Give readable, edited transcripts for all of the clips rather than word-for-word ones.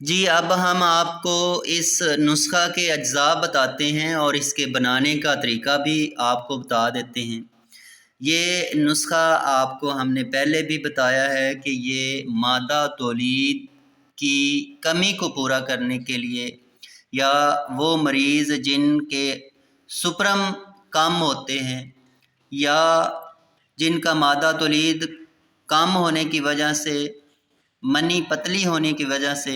جی اب ہم آپ کو اس نسخہ کے اجزاء بتاتے ہیں اور اس کے بنانے کا طریقہ بھی آپ کو بتا دیتے ہیں۔ یہ نسخہ آپ کو ہم نے پہلے بھی بتایا ہے کہ یہ مادہ تولید کی کمی کو پورا کرنے کے لیے، یا وہ مریض جن کے سپرم کم ہوتے ہیں یا جن کا مادہ تولید کم ہونے کی وجہ سے، منی پتلی ہونے کی وجہ سے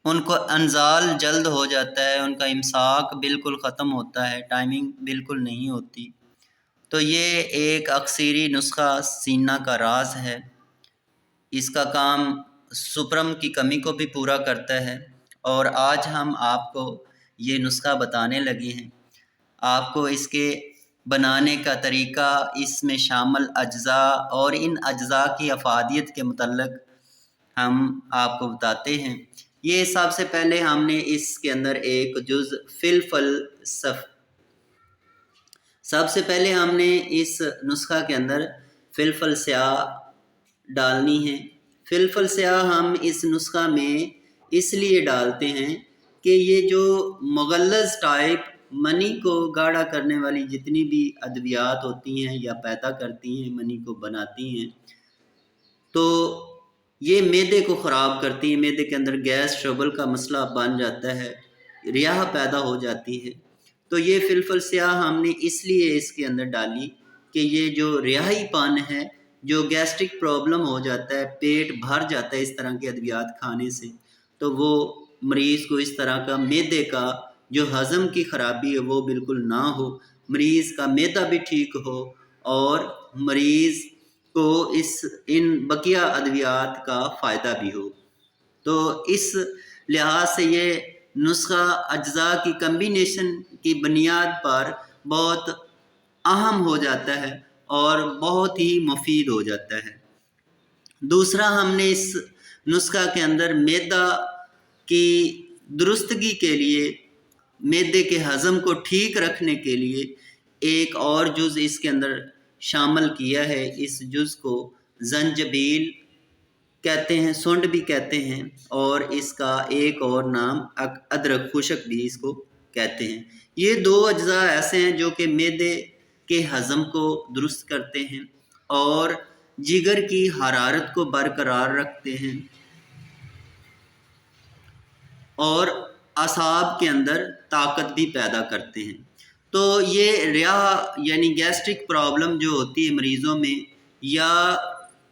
ان کو انزال جلد ہو جاتا ہے، ان کا امساک بالکل ختم ہوتا ہے، ٹائمنگ بالکل نہیں ہوتی، تو یہ ایک اکثیری نسخہ سینہ کا راز ہے۔ اس کا کام سپرم کی کمی کو بھی پورا کرتا ہے، اور آج ہم آپ کو یہ نسخہ بتانے لگے ہیں۔ آپ کو اس کے بنانے کا طریقہ، اس میں شامل اجزاء اور ان اجزاء کی افادیت کے متعلق ہم آپ کو بتاتے ہیں۔ یہ سب سے پہلے ہم نے اس کے اندر ایک جز فی الفلسف سب سے پہلے ہم نے اس نسخہ کے اندر فی الفلسیاہ ڈالنی ہے۔ فی الفلسیاہ ہم اس نسخہ میں اس لیے ڈالتے ہیں کہ یہ جو مغلظ ٹائپ منی کو گاڑھا کرنے والی جتنی بھی ادویات ہوتی ہیں یا پیدا کرتی ہیں، منی کو بناتی ہیں، تو یہ معدے کو خراب کرتی ہیں، معدے کے اندر گیس ٹربل کا مسئلہ بن جاتا ہے، ریاح پیدا ہو جاتی ہے۔ تو یہ فی الفلسیاہ ہم نے اس لیے اس کے اندر ڈالی کہ یہ جو ریاحی پن ہے، جو گیسٹرک پرابلم ہو جاتا ہے، پیٹ بھر جاتا ہے اس طرح کے ادویات کھانے سے، تو وہ مریض کو اس طرح کا معدے کا جو ہضم کی خرابی ہے وہ بالکل نہ ہو، مریض کا معدہ بھی ٹھیک ہو، اور مریض کو ان بقیہ ادویات کا فائدہ بھی ہو۔ تو اس لحاظ سے یہ نسخہ اجزاء کی کمبینیشن کی بنیاد پر بہت اہم ہو جاتا ہے اور بہت ہی مفید ہو جاتا ہے۔ دوسرا، ہم نے اس نسخہ کے اندر معدہ کی درستگی کے لیے، معدے کے ہضم کو ٹھیک رکھنے کے لیے ایک اور جز اس کے اندر شامل کیا ہے۔ اس جز کو زنجبیل کہتے ہیں، سونڈ بھی کہتے ہیں، اور اس کا ایک اور نام ادرک خشک بھی اس کو کہتے ہیں۔ یہ دو اجزاء ایسے ہیں جو کہ معدے کے ہضم کو درست کرتے ہیں اور جگر کی حرارت کو برقرار رکھتے ہیں اور اعصاب کے اندر طاقت بھی پیدا کرتے ہیں۔ تو یہ ریاح یعنی گیسٹرک پرابلم جو ہوتی ہے مریضوں میں، یا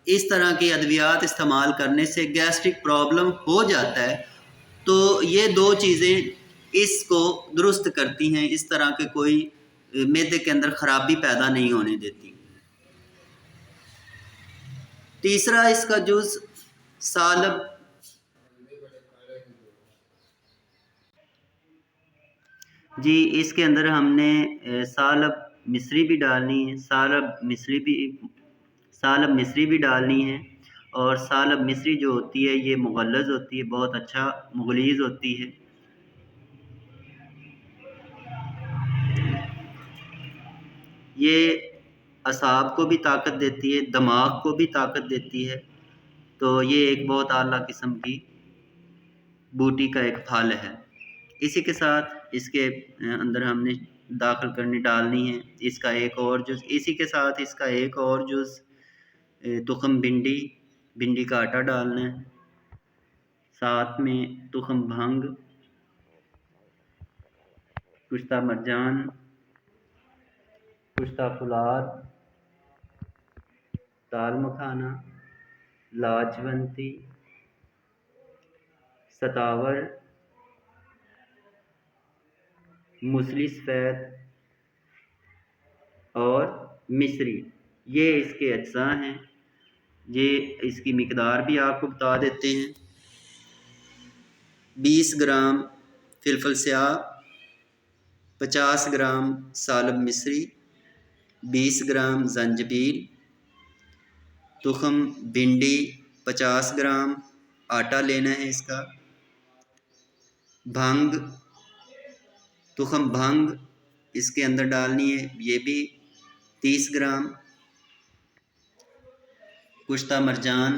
اس طرح کی ادویات استعمال کرنے سے گیسٹرک پرابلم ہو جاتا ہے، تو یہ دو چیزیں اس کو درست کرتی ہیں، اس طرح کے کوئی معدے کے اندر خرابی پیدا نہیں ہونے دیتی۔ تیسرا اس کا جز سالب جی اس کے اندر ہم نے سالب مصری بھی ڈالنی ہے، سالب مصری بھی ڈالنی ہے، اور سالب مصری جو ہوتی ہے یہ مغلظ ہوتی ہے، بہت اچھا مغلیظ ہوتی ہے۔ یہ اعصاب کو بھی طاقت دیتی ہے، دماغ کو بھی طاقت دیتی ہے، تو یہ ایک بہت اعلیٰ قسم کی بوٹی کا ایک پھل ہے۔ اسی کے ساتھ اس کے اندر ہم نے داخل ڈالنی ہے اس کا ایک اور جز، اسی کے ساتھ اس کا ایک اور جز تخم بھنڈی کا آٹا ڈالنا ہے، ساتھ میں تخم بھنگ، کشتہ مرجان، کشتہ فولاد، دال مکھانا، لاجونتی، ستاور، موسلی سفید اور مصری، یہ اس کے اجزاء ہیں۔ یہ اس کی مقدار بھی آپ کو بتا دیتے ہیں۔ 20 گرام فلفل سیاہ، 50 گرام سالب مصری، 20 گرام زنجبیل، تخم بھنڈی 50 گرام آٹا لینا ہے اس کا، تخم بھنگ اس کے اندر ڈالنی ہے، یہ بھی 30 گرام، کشتہ مرجان